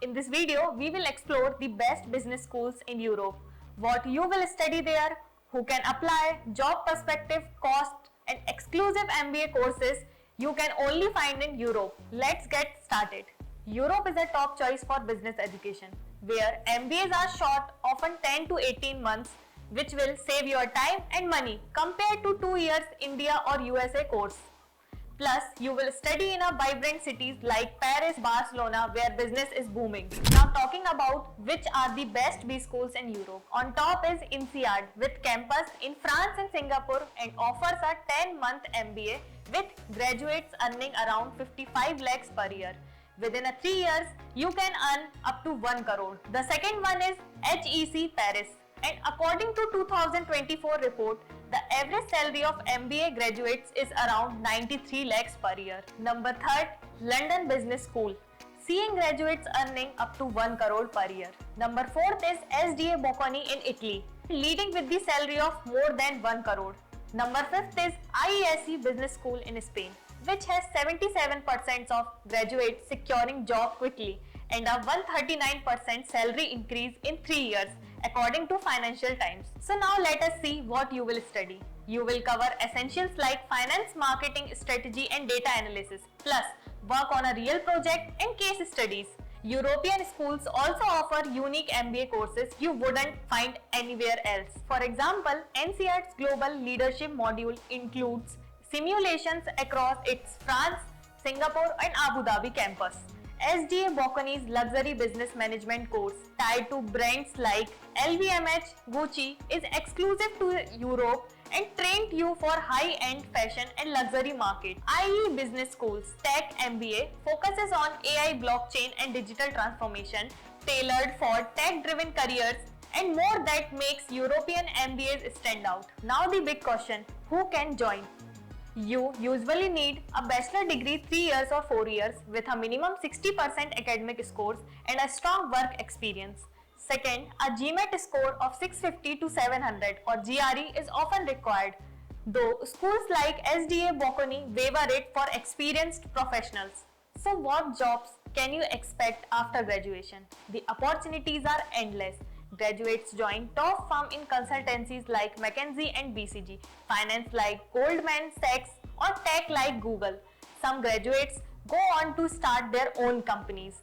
In this video, we will explore the best business schools in Europe, what you will study there, who can apply, job perspective, cost, and exclusive MBA courses you can only find in Europe. Let's get started. Europe is a top choice for business education, where MBAs are short, often 10 to 18 months, which will save your time and money compared to 2 years India or USA course. Plus, you will study in a vibrant cities like Paris, Barcelona, where business is booming. Now talking about which are the best B schools in Europe. On top is INSEAD with campus in France and Singapore and offers a 10-month MBA with graduates earning around 55 lakhs per year. Within 3 years, you can earn up to 1 crore. The second one is HEC Paris. And according to 2024 report, the average salary of MBA graduates is around 93 lakhs per year. Number third, London Business School, seeing graduates earning up to 1 crore per year. Number fourth is SDA Bocconi in Italy, leading with the salary of more than 1 crore. Number fifth is IESE Business School in Spain, which has 77% of graduates securing job quickly and a 139% salary increase in 3 years according to Financial Times. So now let us see what you will study. You will cover essentials like finance, marketing, strategy and data analysis, plus work on a real project and case studies. European schools also offer unique MBA courses you wouldn't find anywhere else. For example, INSEAD's Global Leadership module includes simulations across its France, Singapore and Abu Dhabi campus. SDA Bocconi's Luxury Business Management course, tied to brands like LVMH, Gucci, is exclusive to Europe and trained you for high-end fashion and luxury market. IE Business School's Tech MBA focuses on AI, blockchain and digital transformation, tailored for tech-driven careers and more that makes European MBAs stand out. Now the big question, who can join? You usually need a bachelor degree 3 years or 4 years with a minimum 60% academic scores and a strong work experience. Second, a GMAT score of 650 to 700 or GRE is often required, though schools like SDA Bocconi waiver it for experienced professionals. So what jobs can you expect after graduation? The opportunities are endless. Graduates join top firms in consultancies like McKinsey and BCG, finance like Goldman Sachs, or tech like Google. Some graduates go on to start their own companies.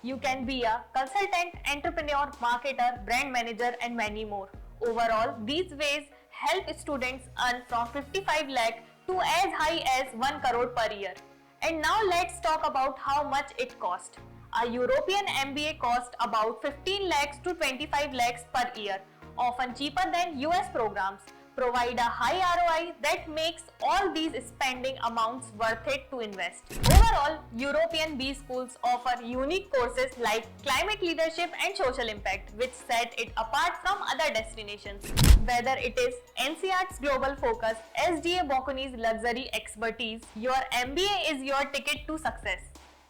You can be a consultant, entrepreneur, marketer, brand manager, and many more. Overall, these ways help students earn from 55 lakh to as high as 1 crore per year. And now let's talk about how much it costs. A European MBA costs about 15 lakhs to 25 lakhs per year, often cheaper than US programs, provide a high ROI that makes all these spending amounts worth it to invest. Overall, European B schools offer unique courses like climate leadership and social impact, which set it apart from other destinations. Whether it is INSEAD's global focus, SDA Bocconi's luxury expertise, your MBA is your ticket to success.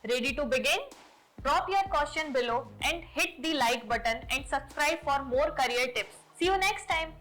Ready to begin? Drop your question below and hit the like button and subscribe for more career tips. See you next time.